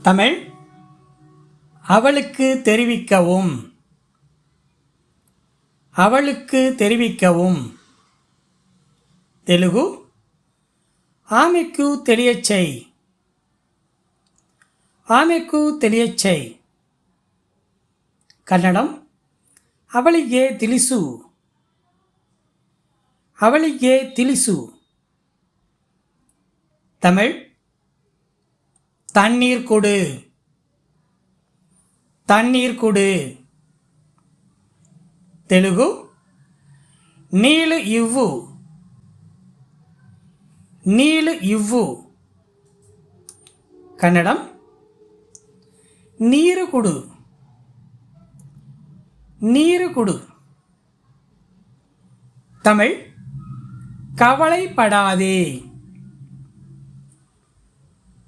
தமிழ் அவளுக்கு தெரிவிக்கவும். அவளுக்கு தெரிவிக்கவும். தெலுங்கு ఆమెకు తెలియచేయి. ఆమెకు తెలియచేయి. కన్నడం ಅವಳಿಗೆ ತಿಳಿಸು. ಅವಳಿಗೆ ತಿಳಿಸು. தமிழ் தண்ணீர் கொடு. தண்ணீர் கொடு. தெலுங்கு నీళ్ళు ఇవ్వు. నీళ్ళు ఇవ్వు. కన్నడం నీరు కొడు. நீரு கொடு. தமிழ் கவலைப்படாதே.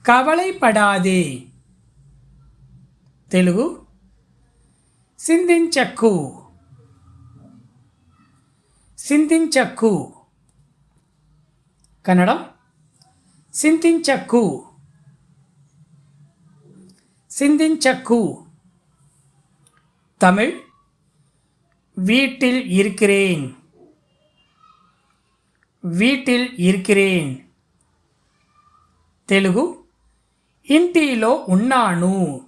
கவலைப்படாதே. தெலுங்கு సింధించకు. సింధించకు. కన్నడం సింధించకు. సింధించకు. தமிழ் வீட்டில் இருக்கிறேன். வீட்டில் இருக்கிறேன். தெலுங்கு ఇంటిలో ఉన్నాను.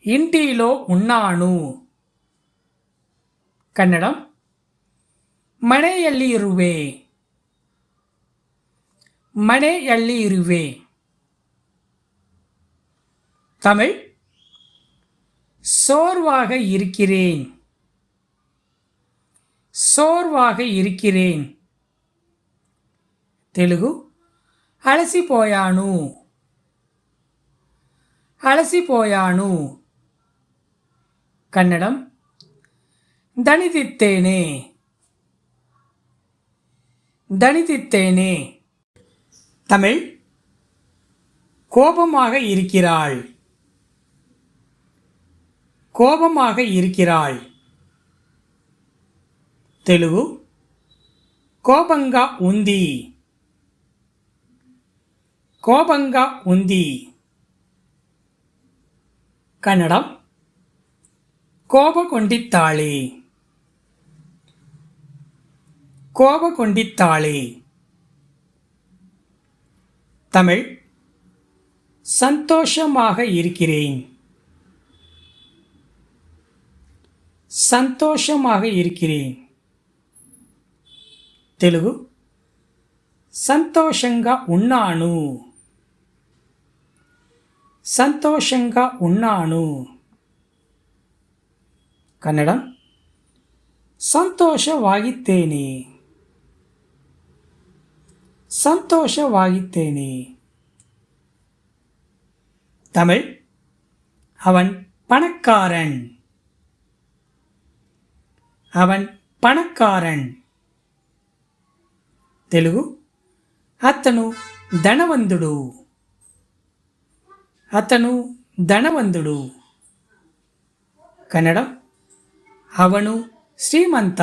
ఇంటిలో ఉన్నాను. ಕನ್ನಡಂ ಮನೆಯಲ್ಲಿ ಇರುವೆ. ಮನೆಯಲ್ಲಿ ಇರುವೆ. தமிழ் சோர்வாக இருக்கிறேன். சோர்வாக இருக்கிறேன். தெலுங்கு అలసిపోయాను. అలసిపోయాను. కన్నడం దణిదిత్తేనే. దణిదిత్తేనే. தமிழ் கோபமாக இருக்கிறாள். கோபமாக இருக்கிறாள். தெலுங்கு కోపంగా ఉంది. కోపంగా ఉంది. కన్నడం కోపకొండిత్తాళే. கோபకొండిత్తాళే. தமிழ் சந்தோஷமாக இருக்கிறேன். సంతోషமாக இருக்கிறேன். తెలుగు సంతోషంగా ఉన్నాను. సంతోషంగా ఉన్నాను. కన్నడం ಸಂತೋಷವಾಗಿದ್ದೇನೆ. ಸಂತೋಷವಾಗಿದ್ದೇನೆ. தமிழ் அவன் பணக்காரன். அவன் పణకారన్. తెలుగు అతను ధనవంతుడు. అతను ధనవంతుడు. కన్నడం ಅವನು ಶ್ರೀಮಂತ.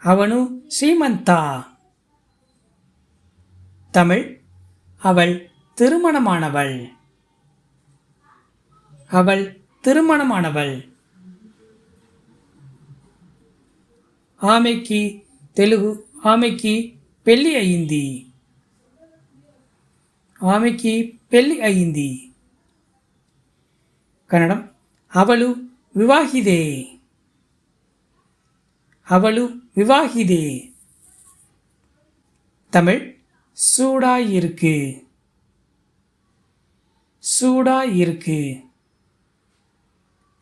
ಅವನು ಶ್ರೀಮಂತ. தமிழ் அவள் திருமணமானவள். அவள் திருமணமானவள். ఆమెకి తెలుగు ఆమెకి పెళ్ళి అయింది. ఆమెకి పెళ్ళి అయింది. కన్నడం అవಳು వివాహిదే. అవಳು వివాహిదే. தமிழ் சூடா இருக்கு. சூடா இருக்கு.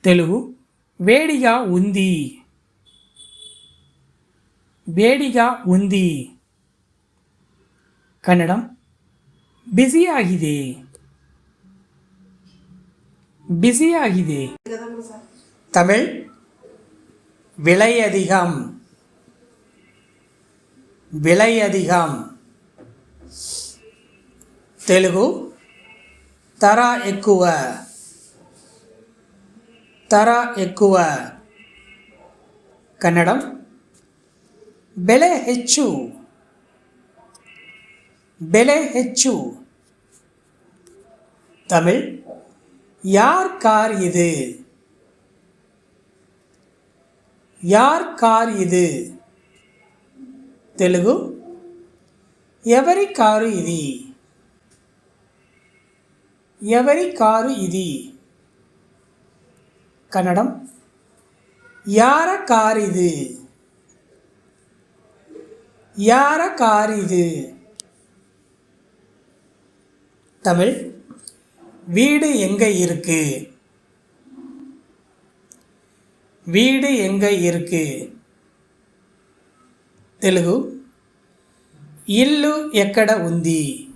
తెలుగు వేడిగా ఉంది. ಬೇಡಿಗ ಉಂದಿ. ಕನ್ನಡಂ ಬಿಸಿಯಾಗಿದೆ. ಬಿಸಿಯಾಗಿದೆ. தமிழ் விலை அதிகம். விலை அதிகம். తెలుగు ధర ఎక్కువ. ధర ఎక్కువ. కన్నడం ಬೆಲೆ ಹೆಚ್ಚು. ಬೆಲೆ ಹೆಚ್ಚು. தமிழ் யார் கார் இது? யார் கார் இது? తెలుగు ఎవరి కారు ఇది? ఎవరి కారు ఇది? కన్నడం యార కార్ ఇది? யார கார் இது? தமிழ் வீடு எங்க இருக்கு? வீடு எங்க இருக்கு? తెలుగు ఇల్లు ఎక్కడ ఉంది?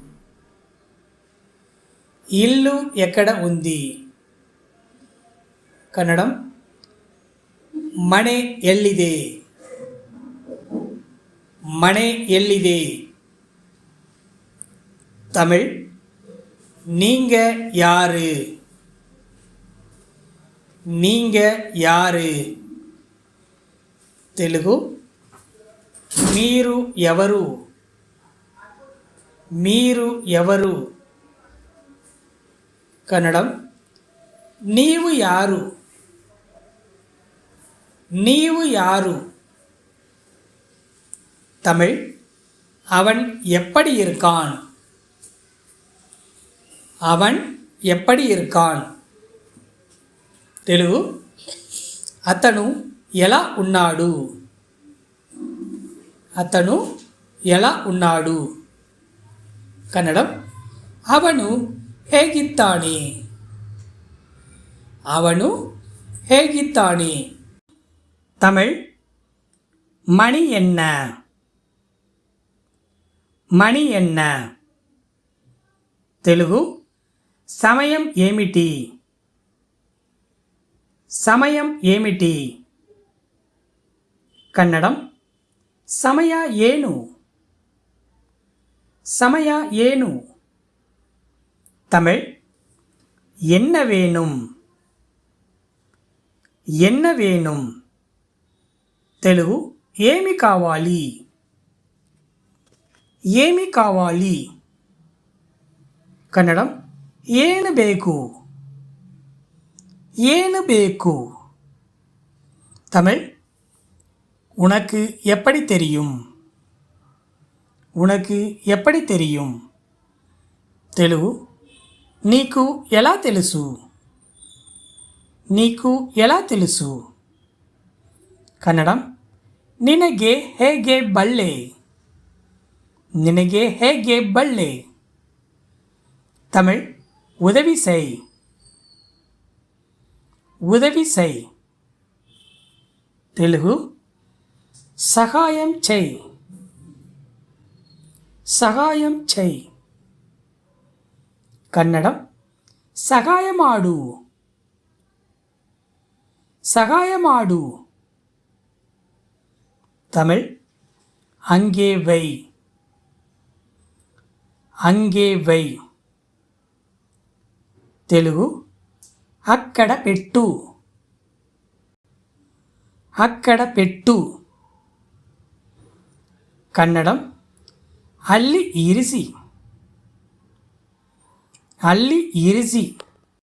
ఇల్లు ఎక్కడ ఉంది? కన్నడం మನೆ ఎల్లిదే? மனை எல்லிதே? தமிழ் நீங்க யாரு? நீங்க யாரு? తెలుగు మీరు ఎవరు? మీరు ఎవరు? కన్నడం నీవు యారు? నీవు యారు? தமிழ் அவன் எப்படி இருக்கான்? அவன் எப்படி இருக்கான்? తెలుగు అతను ఎలా ఉన్నాడు? అతను ఎలా ఉన్నాడు? కన్నడం ಅವನು ಹೇಗಿದ್ದಾನೆ? ಅವನು ಹೇಗಿದ್ದಾನೆ? தமிழ் மணி என்ன? మణి ఎన్న? తెలుగు సమయం ఏమిటి? సమయం ఏమిటి? కన్నడం సమయ ఏను? సమయ ఏను? தமிழ் என்ன வேணும்? என்ன வேணும்? తెలుగు ఏమి కావాలి? ఏమి కావాలి? కన్నడం ಏನು ಬೇಕು? ಏನು ಬೇಕು? தமிழ் உனக்கு எப்படி தெரியும்? உனக்கு எப்படி தெரியும்? తెలుగు నీకు ఎలా తెలుసు? నీకు ఎలా తెలుసు? కన్నడం ನಿನಗೆ ಹೇಗೆ ಬಲ್ಲೆ? ನಿನಗೆ ಹೇಗೆ ಬಲ್ಲೆ? தமிழ் உதவி செய். உதவி செய். తెలుగు సహాయం చెయ్యి. సహాయం చెయ్యి. కన్నడం సహాయమాడు. సహాయమాడు. தமிழ் அங்கே வை. அங்கே வை. తెలుగు అక్కడ పెట్టు. అక్కడ పెట్టు. కన్నడం ಅಲ್ಲಿ ಇರಿಸಿ. ಅಲ್ಲಿ ಇರಿಸಿ.